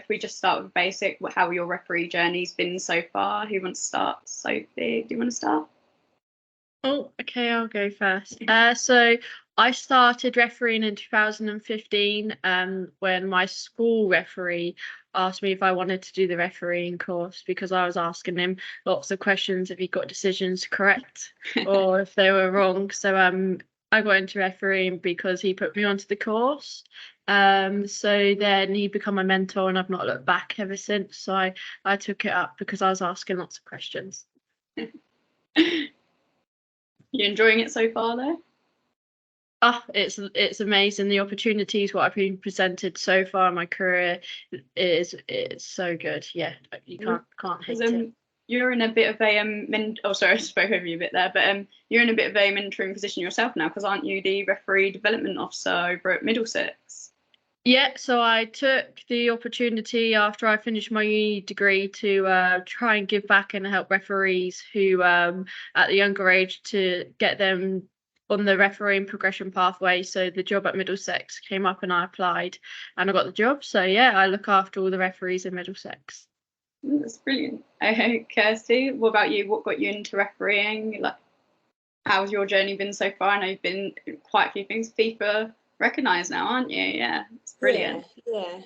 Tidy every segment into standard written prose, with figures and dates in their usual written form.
we just start with basic, how your referee journey's been so far? Who wants to start? Sophie, do you want to start? Oh, okay, I'll go first. So I started refereeing in 2015 when my school referee asked me if I wanted to do the refereeing course, because I was asking him lots of questions if he got decisions correct or if they were wrong. So I got into refereeing because he put me onto the course. So then he became my mentor and I've not looked back ever since. So I took it up because I was asking lots of questions. You enjoying it so far though? Oh, it's amazing. The opportunities what I've been presented so far in my career is so good. Yeah, you can't hate it. You're in a bit of a oh sorry, I spoke over you a bit there, but you're in a bit of a mentoring position yourself now, because aren't you the referee development officer over at Middlesex? Yeah, so I took the opportunity after I finished my uni degree to try and give back and help referees who at the younger age, to get them on the refereeing progression pathway. So the job at Middlesex came up and I applied and I got the job. So yeah, I look after all the referees in Middlesex. That's brilliant. Kirsty, what about you? What got you into refereeing? Like, how's your journey been so far? I know you've been quite a few things. FIFA recognised now, aren't you? Yeah, it's brilliant. Yeah.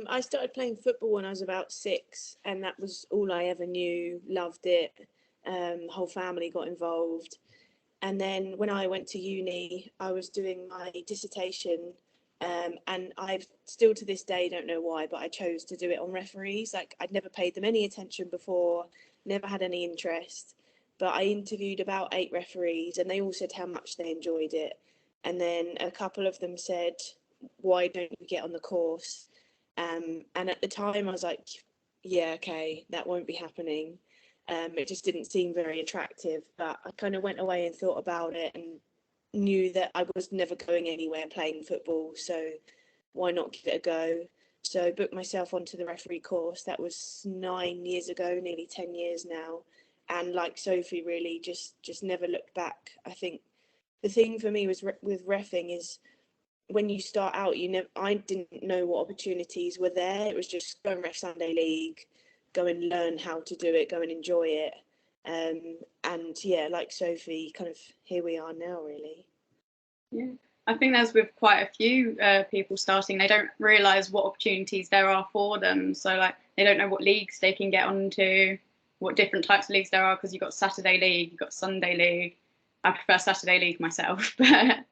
I started playing football when I was about 6, and that was all I ever knew. Loved it. Whole family got involved. And then when I went to uni, I was doing my dissertation, and I've still to this day don't know why, but I chose to do it on referees. Like, I'd never paid them any attention before, never had any interest, but I interviewed about 8 referees and they all said how much they enjoyed it. And then a couple of them said, why don't you get on the course? And at the time I was like, yeah, okay, that won't be happening. It just didn't seem very attractive, but I kind of went away and thought about it and knew that I was never going anywhere playing football, so why not give it a go? So I booked myself onto the referee course. That was 9 years ago, nearly 10 years now, and like Sophie, really just never looked back. I think the thing for me was with reffing is, when you start out, I didn't know what opportunities were there. It was just go and ref Sunday League, go and learn how to do it, go and enjoy it. And yeah, like Sophie, kind of here we are now, really. Yeah, I think that's with quite a few people starting. They don't realise what opportunities there are for them. So like, they don't know what leagues they can get onto, what different types of leagues there are, because you've got Saturday League, you've got Sunday League. I prefer Saturday League myself, but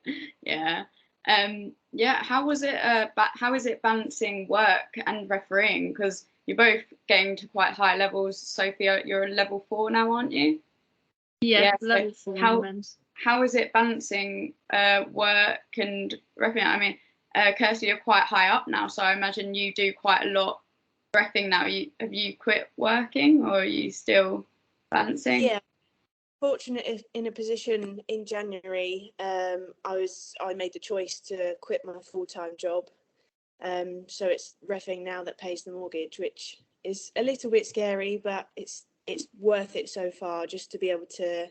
yeah. How was it? How is it balancing work and refereeing? Because you're both getting to quite high levels. Sophie, you're a level 4 now, aren't you? Yeah, level 4 men's. How is it balancing work and refereeing? I mean, Kirsty, you're quite high up now, so I imagine you do quite a lot refereeing now. Have you quit working, or are you still balancing? Yeah. Fortunate in a position in January, I made the choice to quit my full-time job, so it's reffing now that pays the mortgage, which is a little bit scary, but it's worth it so far, just to be able to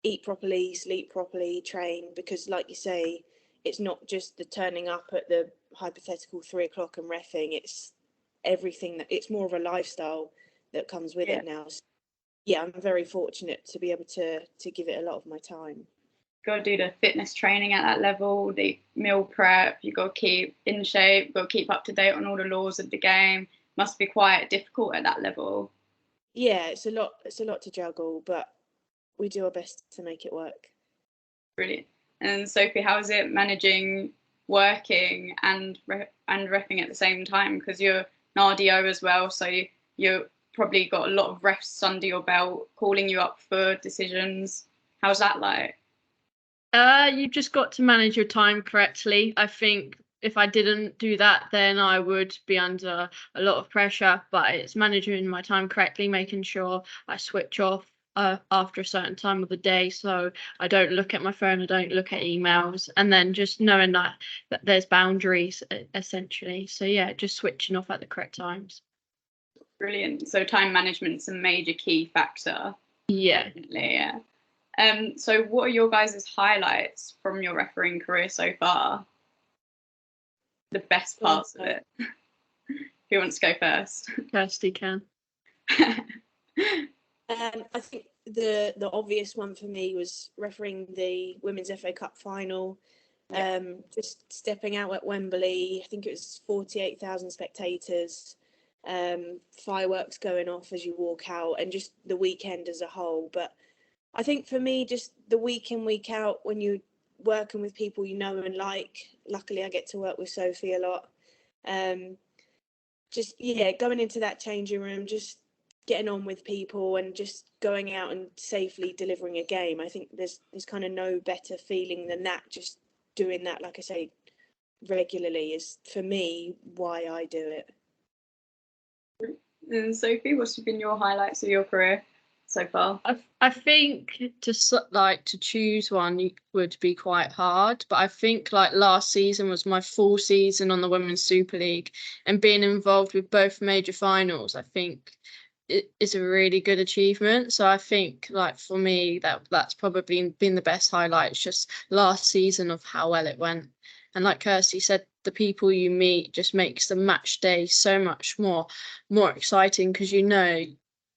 eat properly, sleep properly, train, because like you say, it's not just the turning up at the hypothetical 3 o'clock and reffing, it's everything. That it's more of a lifestyle that comes with it now. So yeah, I'm very fortunate to be able to give it a lot of my time. Got to do the fitness training at that level, the meal prep. You got to keep in shape. Got to keep up to date on all the laws of the game. Must be quite difficult at that level. Yeah, it's a lot. It's a lot to juggle, but we do our best to make it work. Brilliant. And Sophie, how is it managing working and reffing at the same time? Because you're an RDO as well, so you probably got a lot of refs under your belt calling you up for decisions. How's that like? You've just got to manage your time correctly. I think if I didn't do that, then I would be under a lot of pressure. But it's managing my time correctly, making sure I switch off after a certain time of the day, so I don't look at my phone, I don't look at emails, and then just knowing that there's boundaries essentially. So yeah, just switching off at the correct times. Brilliant. So time management's a major key factor. Yeah. Definitely, yeah. So what are your guys' highlights from your refereeing career so far? The best parts of it. Who wants to go first? Kirsty can. I think the obvious one for me was refereeing the Women's FA Cup final. Just stepping out at Wembley. I think it was 48,000 spectators. Fireworks going off as you walk out, and just the weekend as a whole. But I think for me, just the week in, week out, when you're working with people you know and like. Luckily, I get to work with Sophie a lot. Just going into that changing room, just getting on with people and just going out and safely delivering a game. I think there's kind of no better feeling than that. Just doing that, like I say, regularly is, for me, why I do it. And Sophie, what's been your highlights of your career so far? I think to choose one would be quite hard, but I think like last season was my full season on the Women's Super League, and being involved with both major finals, I think it is a really good achievement. So I think like for me that's probably been the best highlight. It's just last season of how well it went. And like Kirsty said, the people you meet just makes the match day so much more exciting, because you know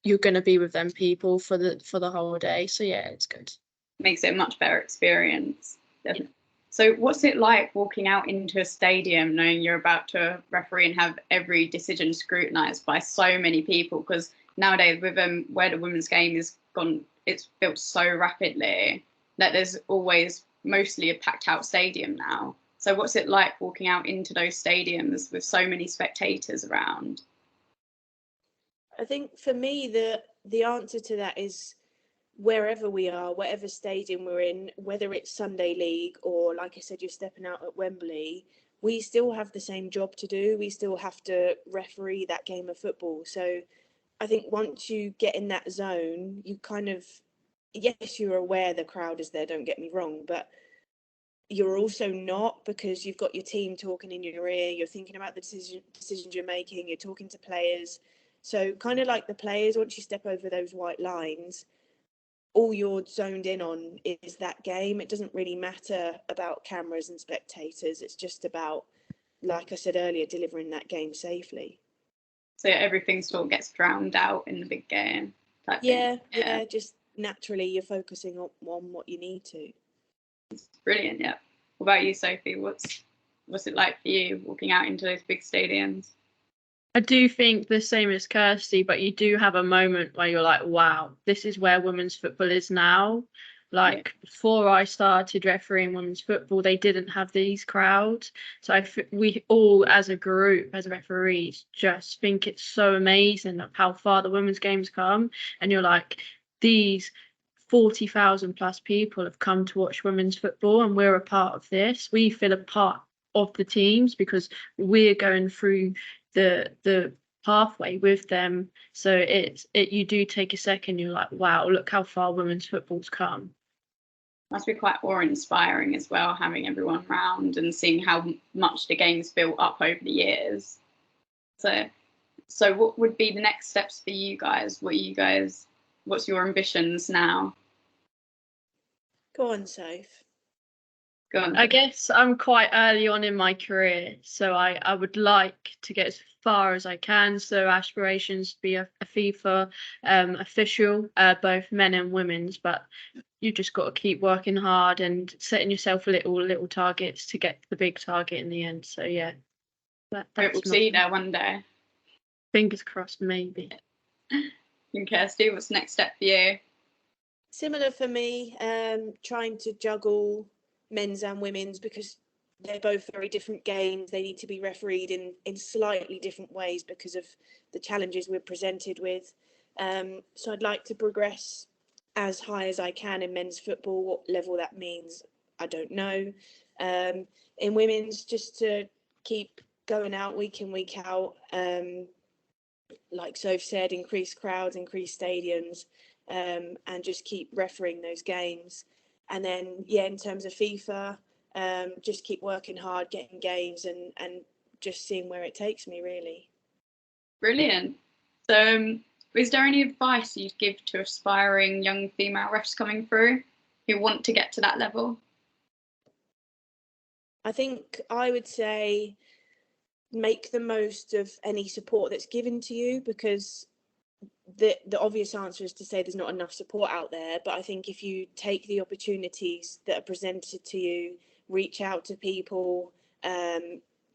you're going to be with them people for the whole day. So yeah, it's good. Makes it a much better experience. Definitely. So what's it like walking out into a stadium knowing you're about to referee and have every decision scrutinised by so many people? Because nowadays with where the women's game is gone, it's built so rapidly that there's always mostly a packed out stadium now. So what's it like walking out into those stadiums with so many spectators around? I think for me, the answer to that is wherever we are, whatever stadium we're in, whether it's Sunday League or, like I said, you're stepping out at Wembley, we still have the same job to do. We still have to referee that game of football. So I think once you get in that zone, you kind of, yes, you're aware the crowd is there, don't get me wrong, but you're also not, because you've got your team talking in your ear, you're thinking about the decisions you're making, you're talking to players. So kind of like the players, once you step over those white lines, all you're zoned in on is that game. It doesn't really matter about cameras and spectators. It's just about, like I said earlier, delivering that game safely. So everything sort of gets drowned out in the big game type Yeah, thing. yeah, just naturally you're focusing on what you need to. Brilliant. Yeah. What about you, Sophie? What's it like for you walking out into those big stadiums? I do think the same as Kirsty, but you do have a moment where you're like, wow, this is where women's football is now. Like before I started refereeing women's football, they didn't have these crowds. So we all as a group, as referees, just think it's so amazing of how far the women's game's come. And you're like, these 40,000 plus people have come to watch women's football, and we're a part of this. We feel a part of the teams because we're going through the pathway with them. So you do take a second, you're like, wow, look how far women's football's come. Must be quite awe-inspiring as well, having everyone around and seeing how much the game's built up over the years. So what would be the next steps for you guys? What's your ambitions now? Go on, Soph. Go on. I guess I'm quite early on in my career, so I would like to get as far as I can. So aspirations to be a FIFA official, both men and women's, but you just got to keep working hard and setting yourself little targets to get the big target in the end. So yeah, We'll see you there one day. Fingers crossed, maybe. And Kirsty, what's the next step for you? Similar for me, trying to juggle men's and women's, because they're both very different games. They need to be refereed in slightly different ways because of the challenges we're presented with. So I'd like to progress as high as I can in men's football. What level that means, I don't know. In women's, just to keep going out week in, week out. Like Soph said, increase crowds, increase stadiums, and just keep refereeing those games. And then, in terms of FIFA, just keep working hard, getting games, and just seeing where it takes me, really. Brilliant. So is there any advice you'd give to aspiring young female refs coming through who want to get to that level? I think I would say make the most of any support that's given to you, because the obvious answer is to say there's not enough support out there. But I think if you take the opportunities that are presented to you, reach out to people,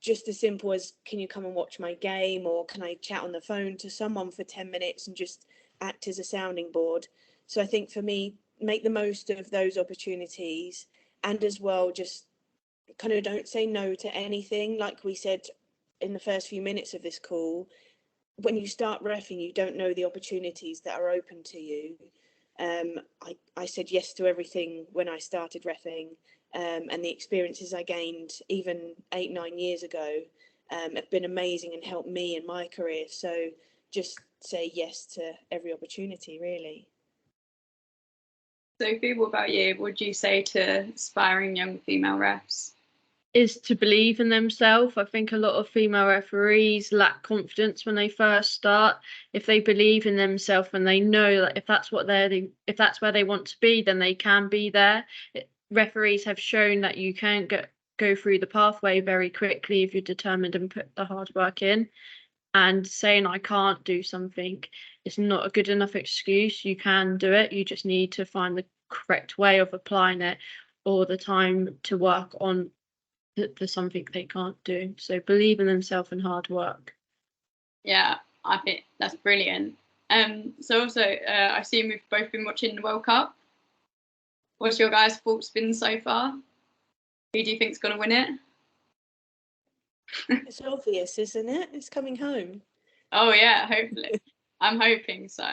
just as simple as, can you come and watch my game, or can I chat on the phone to someone for 10 minutes and just act as a sounding board. So I think for me, make the most of those opportunities, and as well, just kind of don't say no to anything. Like we said in the first few minutes of this call, when you start reffing, you don't know the opportunities that are open to you. I said yes to everything when I started reffing, and the experiences I gained even 8-9 years ago have been amazing and helped me in my career. So just say yes to every opportunity, really. Sophie, what about you? What would you say to aspiring young female refs? Is to believe in themselves. I think a lot of female referees lack confidence when they first start. If they believe in themselves and they know that if that's where they want to be, then they can be there. Referees have shown that you can go through the pathway very quickly if you're determined and put the hard work in. And saying I can't do something is not a good enough excuse. You can do it. You just need to find the correct way of applying it, or the time to work on for something they can't do. So believe in themselves and hard work. Yeah, I think that's brilliant. So also, I assume we've both been watching the World Cup. What's your guys' thoughts been so far? Who do you think's going to win it? It's obvious, isn't it? It's coming home. Oh yeah, hopefully. I'm hoping so.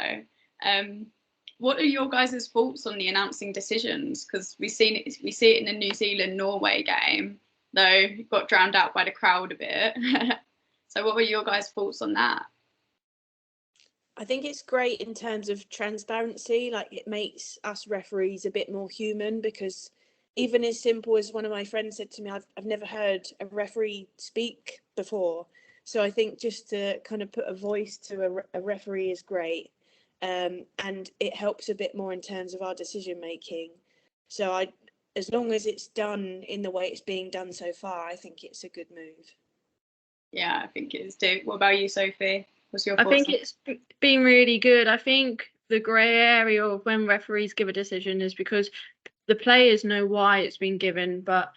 What are your guys' thoughts on the announcing decisions? Because we see it in the New Zealand-Norway game, though it got drowned out by the crowd a bit. So what were your guys' thoughts on that? I think it's great in terms of transparency. Like, it makes us referees a bit more human, because even as simple as one of my friends said to me, I've never heard a referee speak before. So I think just to kind of put a voice to a referee is great. And it helps a bit more in terms of our decision making. So as long as it's done in the way it's being done so far, I think it's a good move. Yeah, I think it is too. What about you, Sophie? What's your thoughts? I think it's been really good. I think the grey area of when referees give a decision is because the players know why it's been given, but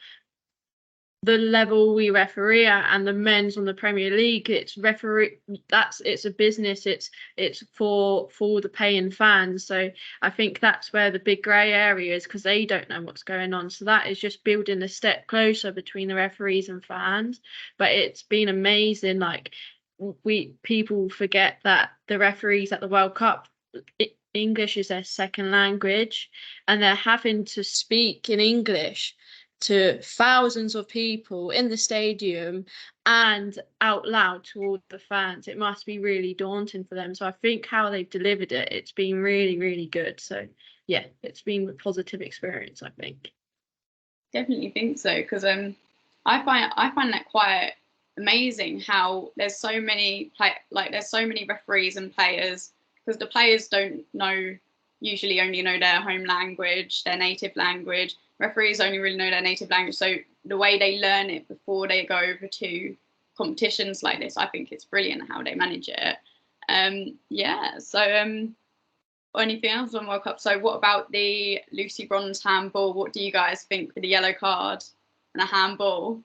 the level we referee at and the men's on the Premier League, it's a business. It's for the paying fans. So I think that's where the big grey area is, because they don't know what's going on. So that is just building a step closer between the referees and fans. But it's been amazing. Like, people forget that the referees at the World Cup, English is their second language, and they're having to speak in English to thousands of people in the stadium and out loud to all the fans. It must be really daunting for them. So I think how they've delivered it, it's been really, really good. So yeah, it's been a positive experience, I think. Definitely think so, because I find that quite amazing how there's so many referees and players, because the players usually only know their home language, their native language. Referees only really know their native language, so the way they learn it before they go over to competitions like this, I think it's brilliant how they manage it. Anything else on World Cup? So what about the Lucy Bronze handball? What do you guys think for the yellow card and a handball?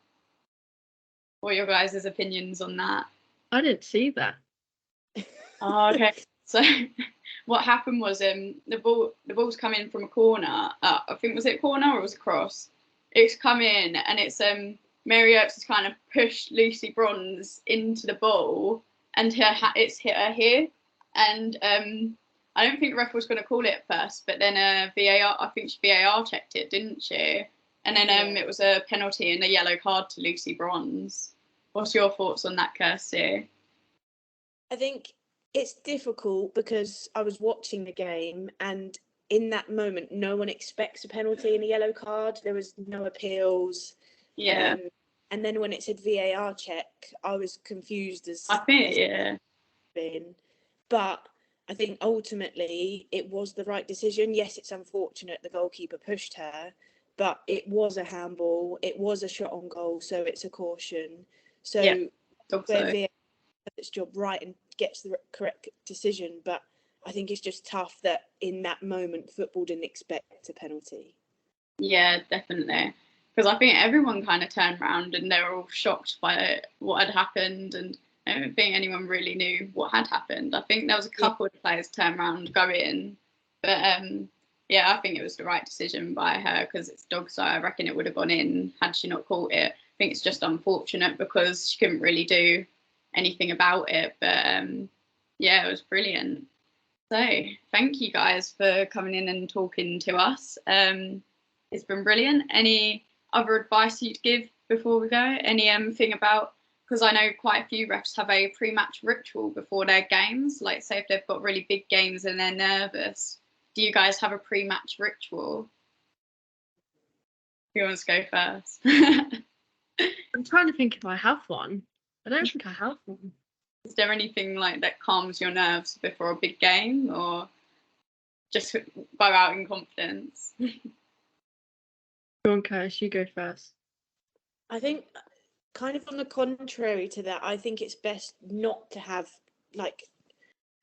What are your guys' opinions on that? I didn't see that. Oh, okay. So what happened was the ball's come in from a corner. I think, was it a corner or was it a cross? It's come in, and it's Mary Oakes has kind of pushed Lucy Bronze into the ball, and it's hit her here. And I don't think the ref was going to call it at first, but then I think VAR checked it, didn't she? And then it was a penalty and a yellow card to Lucy Bronze. What's your thoughts on that, Kirsty? I think it's difficult because I was watching the game, and in that moment, no one expects a penalty and a yellow card. There was no appeals. Yeah. And then when it said VAR check, I was confused I think, yeah. But I think ultimately it was the right decision. Yes, it's unfortunate the goalkeeper pushed her, but it was a handball. It was a shot on goal, so it's a caution. So Dog where so. VAR does its job right and gets the correct decision. But I think it's just tough that in that moment football didn't expect a penalty. Yeah, definitely. Because I think everyone kind of turned around and they were all shocked by what had happened, and I don't think anyone really knew what had happened. I think there was a couple of players turn around, go in, but yeah, I think it was the right decision by her because it's dog side. I reckon it would have gone in had she not caught it. I think it's just unfortunate because she couldn't really do anything about it. But yeah, it was brilliant. So thank you guys for coming in and talking to us. It's been brilliant. Any other advice you'd give before we go? Any thing about, because I know quite a few refs have a pre-match ritual before their games, like say if they've got really big games and they're nervous. Do you guys have a pre-match ritual? Who wants to go first? I'm trying to think if I have one. I don't think I have one. Is there anything like that calms your nerves before a big game, or just go out in confidence? Go on, Kirsty, you go first. I think kind of on the contrary to that, I think it's best not to have, like,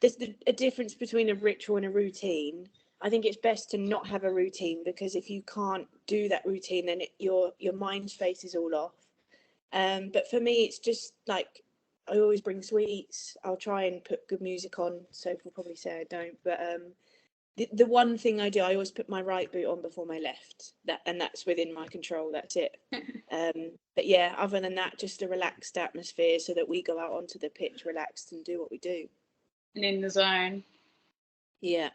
there's a difference between a ritual and a routine. I think it's best to not have a routine, because if you can't do that routine, then your mind space is all off. But for me, it's just like, I always bring sweets. I'll try and put good music on. Sophie will probably say I don't, but the one thing I do, I always put my right boot on before my left. That's within my control. That's it. But yeah, other than that, just a relaxed atmosphere so that we go out onto the pitch relaxed and do what we do. And in the zone. Yeah.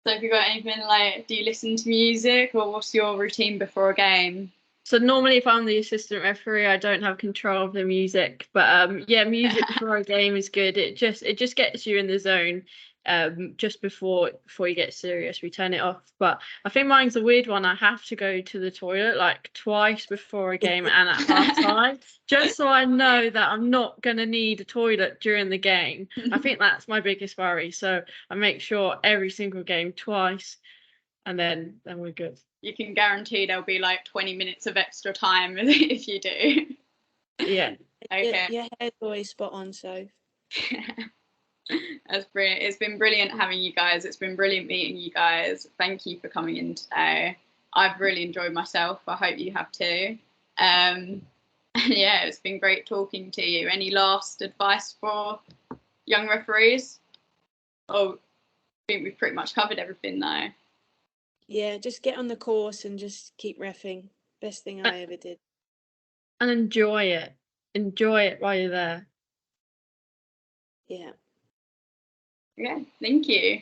So have you got anything like, do you listen to music, or what's your routine before a game? So normally if I'm the assistant referee, I don't have control of the music, but yeah, music before a game is good. It just gets you in the zone. Just before you get serious, we turn it off. But I think mine's a weird one. I have to go to the toilet like twice before a game and at half time, just so I know that I'm not gonna need a toilet during the game. I think that's my biggest worry. So I make sure every single game twice, and then we're good. You can guarantee there'll be like 20 minutes of extra time if you do. Yeah. Okay. Your hair's always spot on, so. That's brilliant. It's been brilliant having you guys. It's been brilliant meeting you guys. Thank you for coming in today. I've really enjoyed myself. I hope you have too. Yeah, it's been great talking to you. Any last advice for young referees? Oh, I think we've pretty much covered everything though. Yeah, just get on the course and just keep reffing. Best thing I ever did. And enjoy it. Enjoy it while you're there. Yeah. Yeah, thank you.